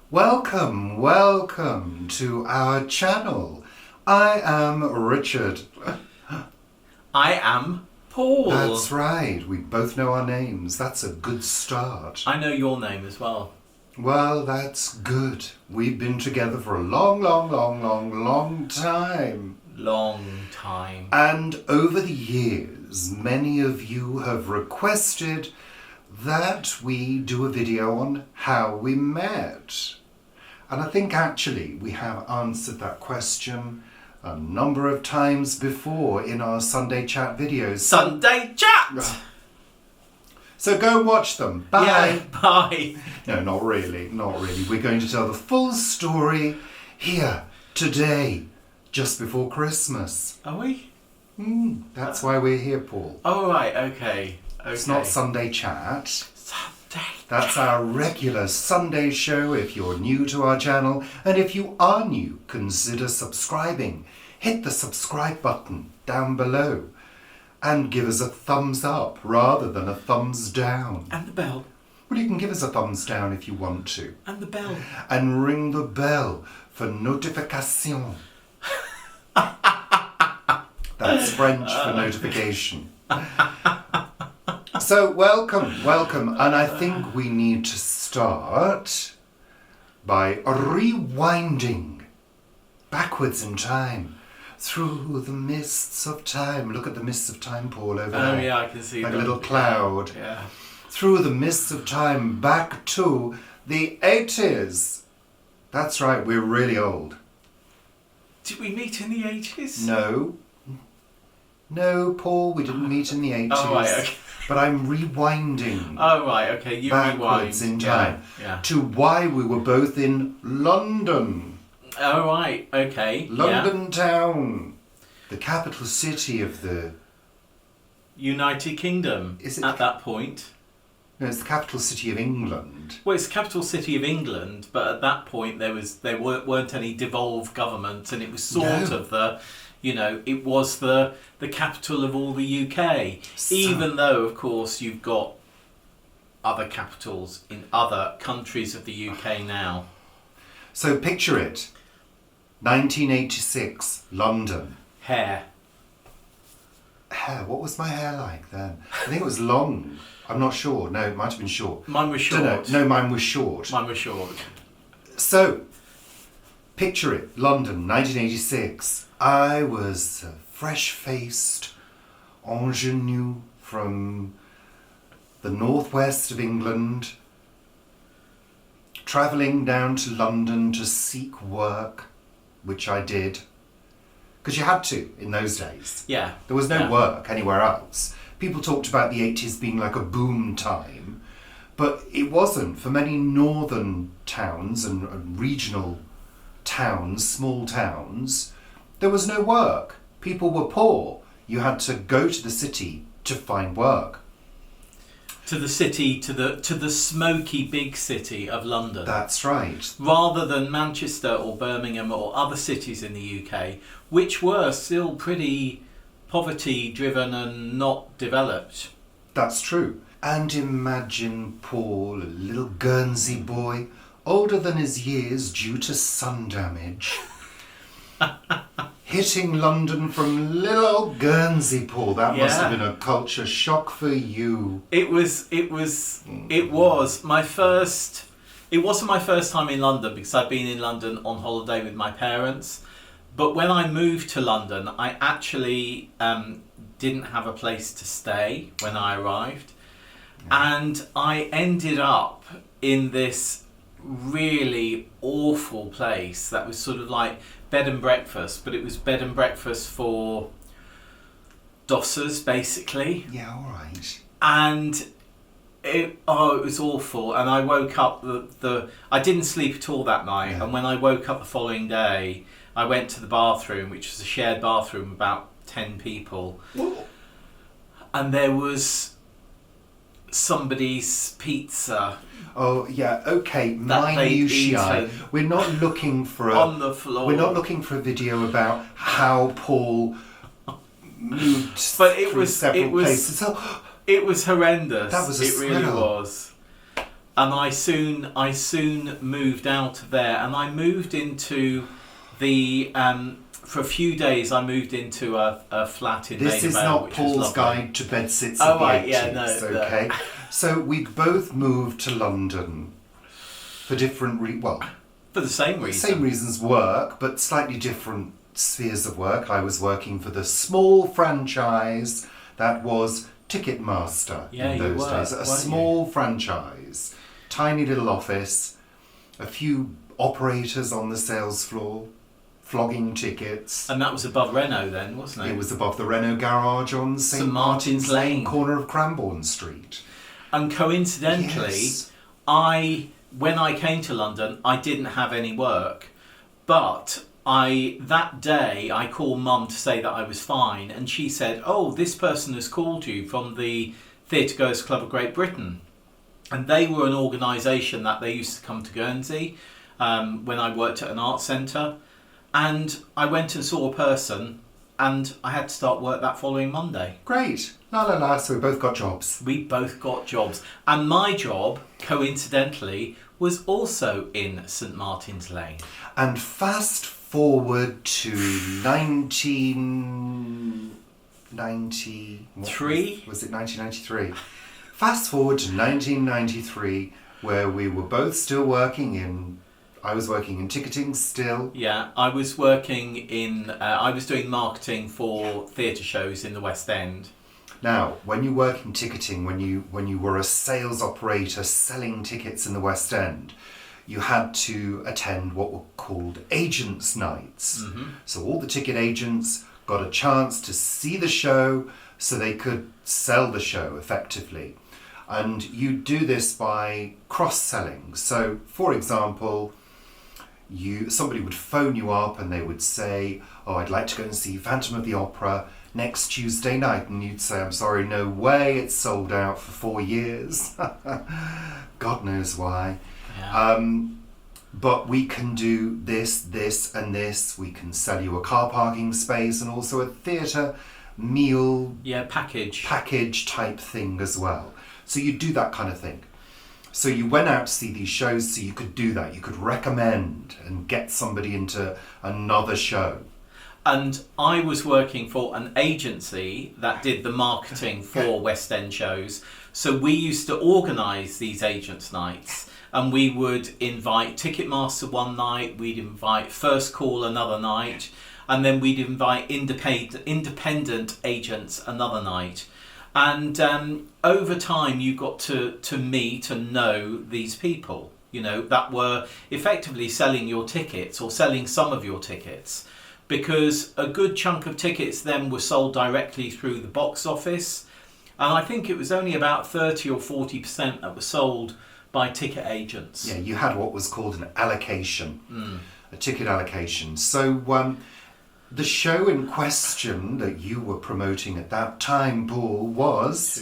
Welcome to our channel. I am Richard. I am Paul. That's right, we both know our names. That's a good start. I know your name as well. Well, that's good. We've been together for a long time. Long time. And over the years, many of you have requested that we do a video on how we met. And I think actually we have answered that question a number of times before in our Sunday chat videos. Sunday chat! So go watch them. Bye. Yeah, bye. No, not really. We're going to tell the full story here, today, just before Christmas. Are we? That's why we're here, Paul. Oh, right, okay. It's not Sunday chat. Sunday That's our regular Sunday show if you're new to our channel. And if you are new, consider subscribing. Hit the subscribe button down below. And give us a thumbs up rather than a thumbs down. And the bell. Well, you can give us a thumbs down if you want to. And the bell. And ring the bell for notification. That's French for notification. So welcome. And I think we need to start by rewinding backwards in time. Through the mists of time. Look at the mists of time, Paul, over there. Oh yeah, I can see like them. a little cloud. Yeah. Through the mists of time, back to the 80s. That's right, we're really old. Did we meet in the 80s? No, Paul, we didn't meet in the 80s. Oh, right, okay. But I'm rewinding Oh, right, okay. You backwards rewind. in time Yeah. to why we were both in London. Oh, right, okay. London town, the capital city of the... United Kingdom. Is it at that point? No, it's the capital city of England. Well, it's the capital city of England, but at that point there weren't any devolved government, and it was sort of the, it was the capital of all the UK. Even though, of course, you've got other capitals in other countries of the UK now. So picture it. 1986, London. Hair. What was my hair like then? I think it was long. I'm not sure. No, it might have been short. Mine was short. No, mine was short. Mine was short. So, picture it. London, 1986. I was a fresh-faced ingenue from the northwest of England, travelling down to London to seek work, which I did. Because you had to in those days. Yeah. There was no work anywhere else. People talked about the 80s being like a boom time, but it wasn't. For many northern towns and regional towns, small towns, there was no work. People were poor. You had to go to the city to find work. To the city, to the smoky big city of London. That's right. Rather than Manchester or Birmingham or other cities in the UK, which were still pretty poverty-driven and not developed. That's true. And imagine Paul, a little Guernsey boy, older than his years due to sun damage, hitting London from little old Guernsey, Paul. That must have been a culture shock for you. It wasn't my first time in London because I'd been in London on holiday with my parents. But when I moved to London, I actually didn't have a place to stay when I arrived. And I ended up in this really awful place that was sort of like bed and breakfast, but it was bed and breakfast for dossers, basically. Yeah, all right. And it was awful. And I woke up, I didn't sleep at all that night. Yeah. And when I woke up the following day, I went to the bathroom, which was a shared bathroom, about 10 people. Ooh. And there was somebody's pizza. Oh yeah, okay. Minutiae. We're not looking for on the floor. We're not looking for a video about how Paul moved through several places. It was horrendous. That was a It really smell. was. and I soon moved out of there, and I moved into the for a few days. I moved into a flat in This Maida is Vale, not which Paul's was lovely. guide to bedsits Oh, of the right, 80s, yeah, no, okay? So we both moved to London for different For the same reason. same reasons, work, but slightly different spheres of work. I was working for the small franchise that was Ticketmaster Yeah, in you those were, days. A weren't small franchise, tiny little office, a few operators on the sales floor, flogging tickets. And that was above Renault then, wasn't it? It was above the Renault garage on St St. Martin's Martin's Lane, Lane. corner of Cranbourne Street. And coincidentally, Yes. when I came to London, I didn't have any work, but that day I called Mum to say that I was fine, and she said, "Oh, this person has called you from the Theatre Goers Club of Great Britain," and they were an organisation that they used to come to Guernsey when I worked at an art centre, and I went and saw a person, and I had to start work that following Monday. Great. La la la, so we both got jobs. We both got jobs. And my job, coincidentally, was also in St. Martin's Lane. And fast forward to 1990... Three? Was it 1993? Fast forward to 1993, where we were both still working in... I was working in ticketing still. Yeah, I was working in... I was doing marketing for theatre shows in the West End. Now, when you work in ticketing, when you were a sales operator selling tickets in the West End, you had to attend what were called agents' nights. Mm-hmm. So all the ticket agents got a chance to see the show so they could sell the show effectively. And you do this by cross-selling. So, for example, somebody would phone you up and they would say, "Oh, I'd like to go and see Phantom of the Opera next Tuesday night," and you'd say, "I'm sorry, no way, it's sold out for 4 years." God knows why. Yeah. But we can do this, this and this. We can sell you a car parking space and also a theatre meal package type thing as well. So you do that kind of thing. So you went out to see these shows so you could do that. You could recommend and get somebody into another show. And I was working for an agency that did the marketing for West End shows. So we used to organise these agents' nights, and we would invite Ticketmaster one night, we'd invite First Call another night, and then we'd invite independent agents another night. And over time you got to meet and know these people, that were effectively selling your tickets or selling some of your tickets. Because a good chunk of tickets then were sold directly through the box office, and I think it was only about 30 or 40% that were sold by ticket agents. Yeah, you had what was called an allocation, a ticket allocation. So the show in question that you were promoting at that time, Paul, was...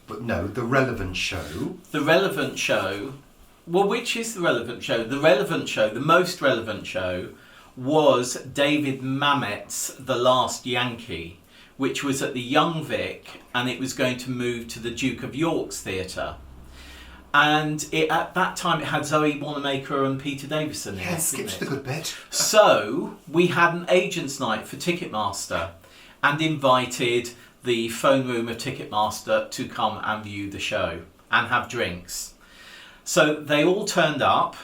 the relevant show. The relevant show... Well, which is the relevant show? The most relevant show was David Mamet's The Last Yankee, which was at the Young Vic, and it was going to move to the Duke of York's Theatre. And at that time it had Zoe Wanamaker and Peter Davison in it. Yeah, skip to the good bit. So we had an agents' night for Ticketmaster and invited the phone room of Ticketmaster to come and view the show and have drinks. So they all turned up,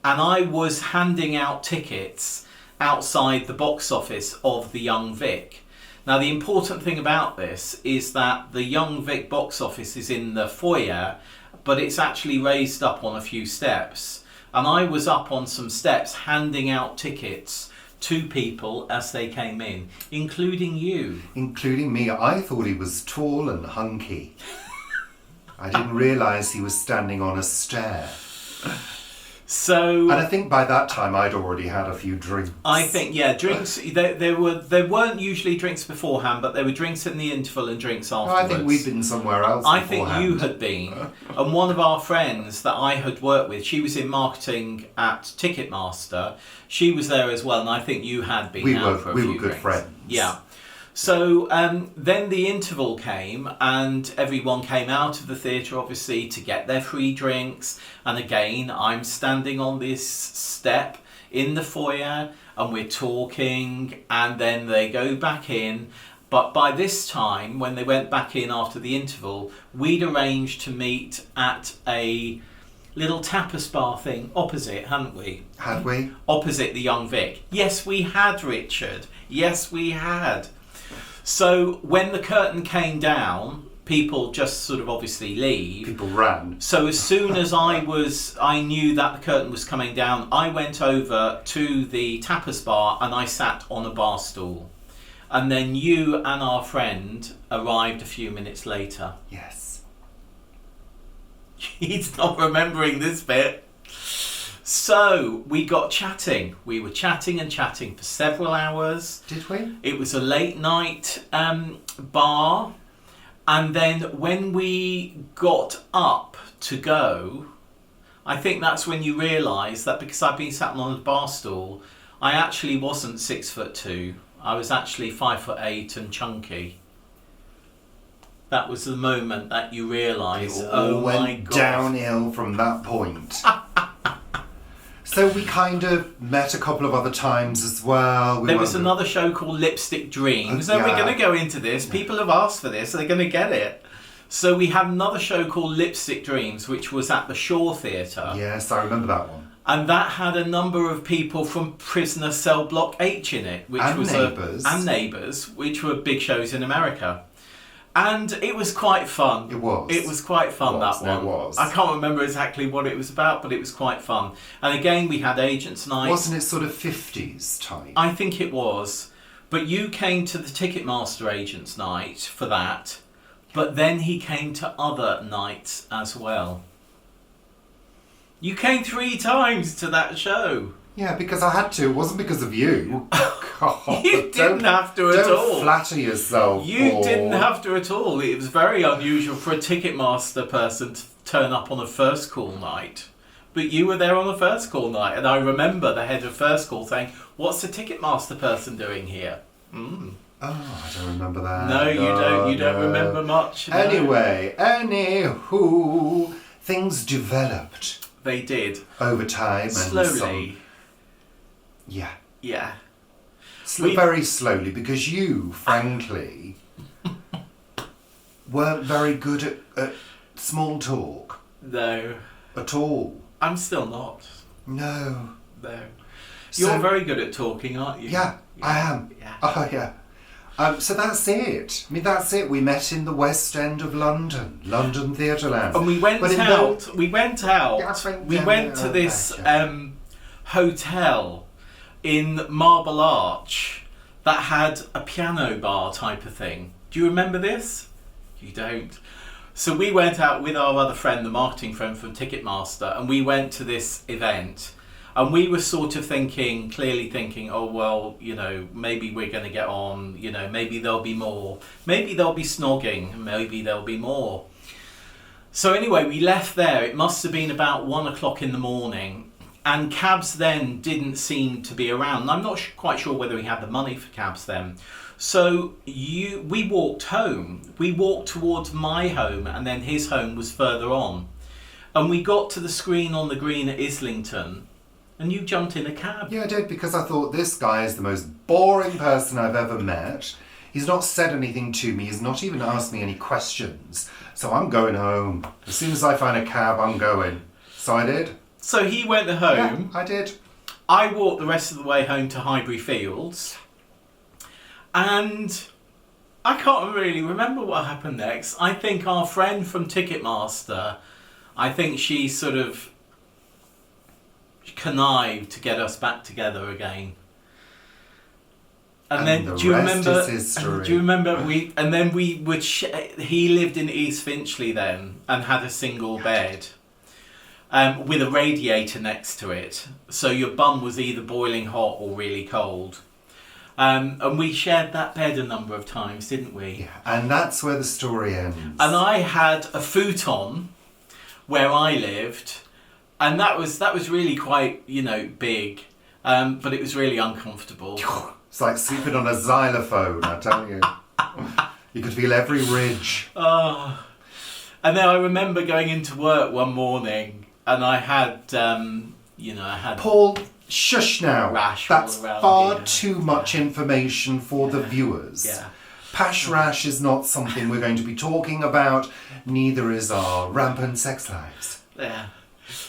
and I was handing out tickets outside the box office of the Young Vic. Now the important thing about this is that the Young Vic box office is in the foyer, but it's actually raised up on a few steps. And I was up on some steps handing out tickets to people as they came in, including you. Including me. I thought he was tall and hunky. I didn't realise he was standing on a stair. So, and I think by that time I'd already had a few drinks. I think, drinks. There weren't usually drinks beforehand, but there were drinks in the interval and drinks afterwards. I think we'd been somewhere else I beforehand. think you had been. And one of our friends that I had worked with, she was in marketing at Ticketmaster. She was there as well, and I think you had been for a few we were good drinks. friends. Yeah. So then the interval came, and everyone came out of the theatre, obviously, to get their free drinks. And again, I'm standing on this step in the foyer, and we're talking, and then they go back in. But by this time, when they went back in after the interval, we'd arranged to meet at a little tapas bar thing opposite, hadn't we? Had we? Opposite the Young Vic. Yes, we had, Richard. Yes, we had. So when the curtain came down, people just sort of obviously leave. People ran. So as soon as I knew that the curtain was coming down, I went over to the tapas bar and I sat on a bar stool. And then you and our friend arrived a few minutes later. Yes. He's not remembering this bit. So we got chatting. We were chatting and chatting for several hours. Did we? It was a late night bar. And then when we got up to go, I think that's when you realise that because I've been sat on a bar stool, I actually wasn't 6'2". I was actually 5'8" and chunky. That was the moment that you realise, oh my went God. Downhill from that point. So we kind of met a couple of other times as well. There was another show called Lipstick Dreams. And we're going to go into this. People have asked for this, so they're going to get it. So we had another show called Lipstick Dreams, which was at the Shaw Theatre. Yes, I remember that one. And that had a number of people from Prisoner Cell Block H in it, which And was Neighbours. and Neighbours, which were big shows in America. And it was quite fun. It was. It was quite fun, that one. It was. I can't remember exactly what it was about, but it was quite fun. And again, we had Agents Night. Wasn't it sort of 50s type? I think it was. But you came to the Ticketmaster Agents Night for that. But then he came to other nights as well. You came 3 times to that show. Yeah, because I had to. It wasn't because of you. God, You didn't have to at all. Don't flatter yourself. You Paul. didn't have to at all. It was very unusual for a Ticketmaster person to turn up on a first call night. But you were there on a first call night, and I remember the head of first call saying, "What's the Ticketmaster person doing here?" Oh, I don't remember that. No, you don't. You don't remember much. No. Anyway, anywho, things developed They did. over time and Slowly. Yeah. Yeah. Very slowly, because you, frankly, weren't very good at small talk No. at all. I'm still not. No. No. So- You're very good at talking, aren't you? Yeah, I am. Yeah. Oh, yeah. So that's it. I mean, that's it. We met in the West End of London, London Theatreland. And we went But in out. We went out. Yeah, I went We down went there, to this yeah. hotel in Marble Arch that had a piano bar type of thing. Do you remember this? You don't. So we went out with our other friend, the marketing friend from Ticketmaster, and we went to this event. And we were sort of clearly thinking, oh, well, you know, maybe we're going to get on, you know, maybe there'll be more. Maybe there'll be snogging, maybe there'll be more. So anyway, we left there. It must have been about 1 o'clock in the morning. And cabs then didn't seem to be around. And I'm not quite sure whether we had the money for cabs then. So we walked home. We walked towards my home, and then his home was further on. And we got to the screen on the green at Islington. And you jumped in a cab. Yeah, I did, because I thought this guy is the most boring person I've ever met. He's not said anything to me. He's not even asked me any questions. So I'm going home. As soon as I find a cab, I'm going. So I did. So he went home. Yeah, I did. I walked the rest of the way home to Highbury Fields. And I can't really remember what happened next. I think our friend from Ticketmaster, I think she sort of connived to get us back together again. And then the do you rest remember? is history. Do you remember we would? He lived in East Finchley then and had a single bed, with a radiator next to it. So your bum was either boiling hot or really cold. And we shared that bed a number of times, didn't we? Yeah, and that's where the story ends. And I had a futon where I lived, and that was really quite, you know, big, but it was really uncomfortable. It's like sleeping on a xylophone, I tell you. You could feel every ridge. Oh. And then I remember going into work one morning and I had, I had Paul, shush now. rash all That's around far here. too much information for the viewers. Yeah. Pash rash is not something we're going to be talking about, neither is our rampant sex lives. Yeah.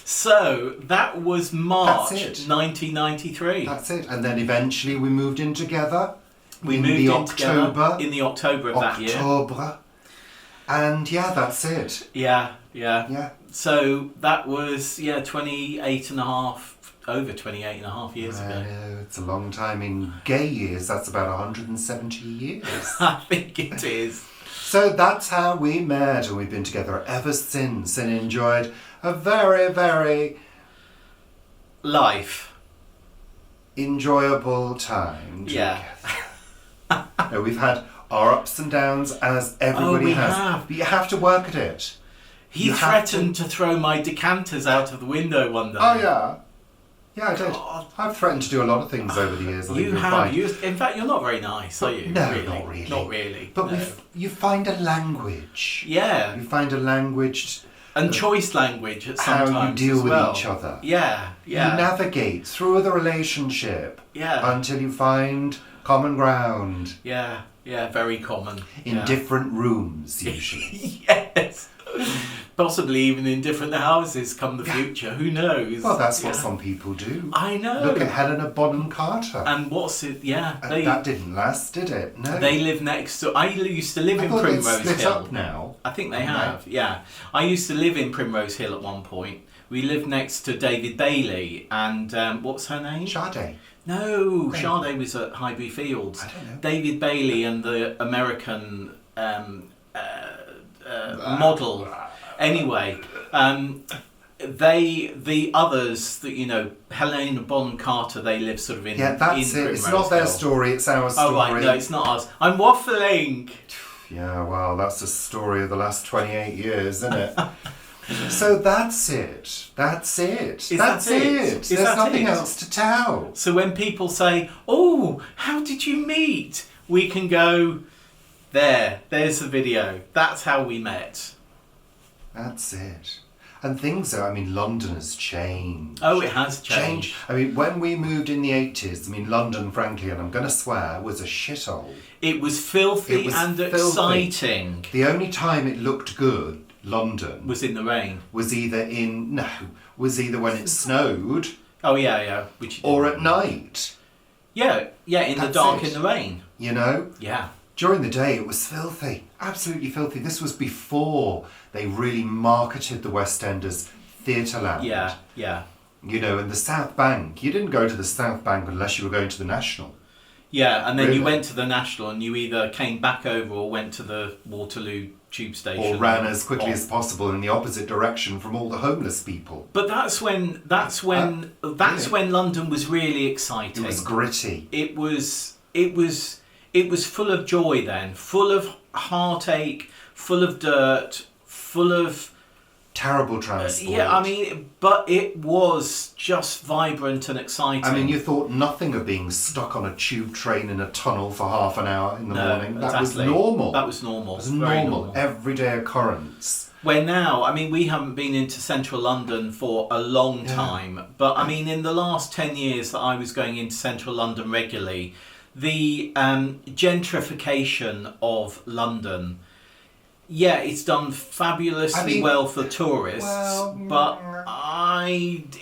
So that was March That's it. 1993. That's it. And then eventually we moved in together. We in moved the in together October. in the October of that year. October. And yeah, that's it. Yeah. Yeah. So that was 28 and a half, over 28 and a half years I ago. know, it's a long time. In gay years, that's about 170 years. I think it is. So that's how we met, and we've been together ever since and enjoyed a very, very Life. enjoyable time Yeah. together. No, we've had our ups and downs, as everybody we has. have. But you have to work at it. He You have threatened to throw my decanters out of the window one day. Oh, yeah. Yeah, I did. God. I've threatened to do a lot of things over the years. I think You you'll have. find. In fact, you're not very nice, are you? No, Really? not really. Not really. But no. you find a language. Yeah. You find a language, And choice language at how sometimes you deal as with well. each other. Yeah. You Yeah. navigate through the relationship Yeah. until you find common ground Yeah. Yeah. Very common. in yeah. different rooms, usually. Yes. Possibly even in different houses come the future. Who knows? Well, that's what Yeah. some people do. I know. Look at Helena Bonham Carter. And what's it? Yeah. That didn't last, did it? No. They live next to. I used to live I in thought they'd Primrose split Hill. up now. I think they haven't have. Yeah. I used to live in Primrose Hill at one point. We lived next to David Bailey and what's her name? Sade. No, Bailey. Sade was at Highbury Fields. I don't know. David Bailey and the American model. Anyway, the others that Helena Bonham Carter, they live sort of in. Yeah, that's in it. It's Primrose not their Hill. story, it's our story. Oh right, no, it's not us. I'm waffling. Yeah, well, that's the story of the last 28 years, isn't it? So that's it. That's it. Is that it? Is There's that nothing it? else to tell. So when people say, "Oh, how did you meet?" we can go, there's the video. That's how we met. That's it. And things are, London has changed. Oh, it has changed. When we moved in the 80s, London, frankly, and I'm going to swear, was a shithole. It was filthy It was and filthy. exciting. The only time it looked good, London, Was in the rain. was either when it snowed Oh yeah. Which or at night, yeah, in the That's dark, it. in the rain. Yeah. During the day, it was filthy, absolutely filthy. This was before they really marketed the West End as Theatreland. Yeah. And the South Bank. You didn't go to the South Bank unless you were going to the National. Yeah, and then Really? you went to the National and you either came back over or went to the Waterloo tube station. Or ran as quickly Or- as possible in the opposite direction from all the homeless people. But that's when London was really exciting. It was gritty. It was full of joy then, full of heartache, full of dirt, full of Terrible transport. but it was just vibrant and exciting. You thought nothing of being stuck on a tube train in a tunnel for half an hour in the morning. That was exactly. normal. That was normal. It was Very normal, everyday occurrence. Where now, we haven't been into central London for a long time, but in the last 10 years that I was going into central London regularly, the gentrification of London, it's done fabulously well for tourists, but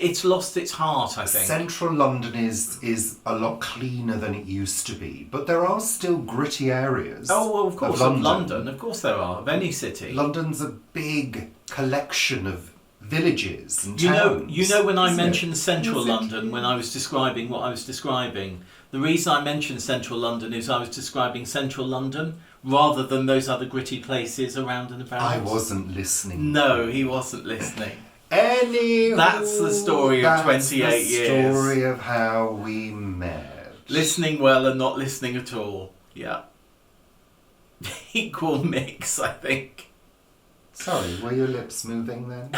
it's lost its heart, I think. Central London is a lot cleaner than it used to be, but there are still gritty areas. Oh, well, of course, of of London, of course there are, of any city. London's a big collection of villages and You towns. know when I isn't it? mentioned central Is it? London, when I was describing what I was describing, the reason I mentioned central London is I was describing central London rather than those other gritty places around and about. I wasn't listening. No, he wasn't listening. Anywho, That's the story of 28 that's the years. story of how we met. Listening well and not listening at all. Yeah. Equal mix, I think. Sorry, were your lips moving then?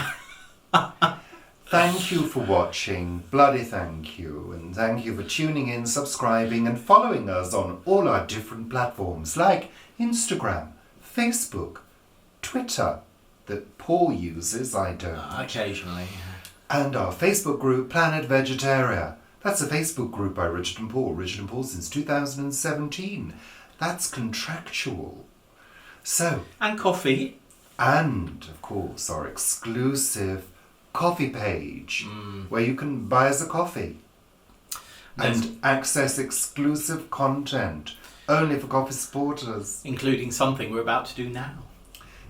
Thank you for watching. Bloody thank you. And thank you for tuning in, subscribing, and following us on all our different platforms like Instagram, Facebook, Twitter, that Paul uses, I don't. Occasionally. And our Facebook group, Planet Vegetaria. That's a Facebook group by Richard and Paul. Richard and Paul since 2017. That's contractual. So. And coffee. And, of course, our exclusive coffee page where you can buy us a coffee and access exclusive content only for coffee supporters. Including something we're about to do now.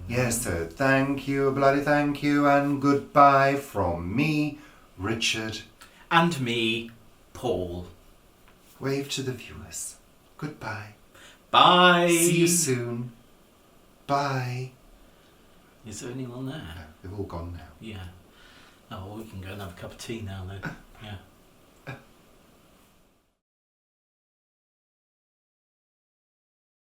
Yes, so thank you, bloody thank you, and goodbye from me, Richard. And me, Paul. Wave to the viewers. Goodbye. Bye. See you soon. Bye. Is there anyone there? No, they've all gone now. Yeah. Oh, well, we can go and have a cup of tea now then. Yeah.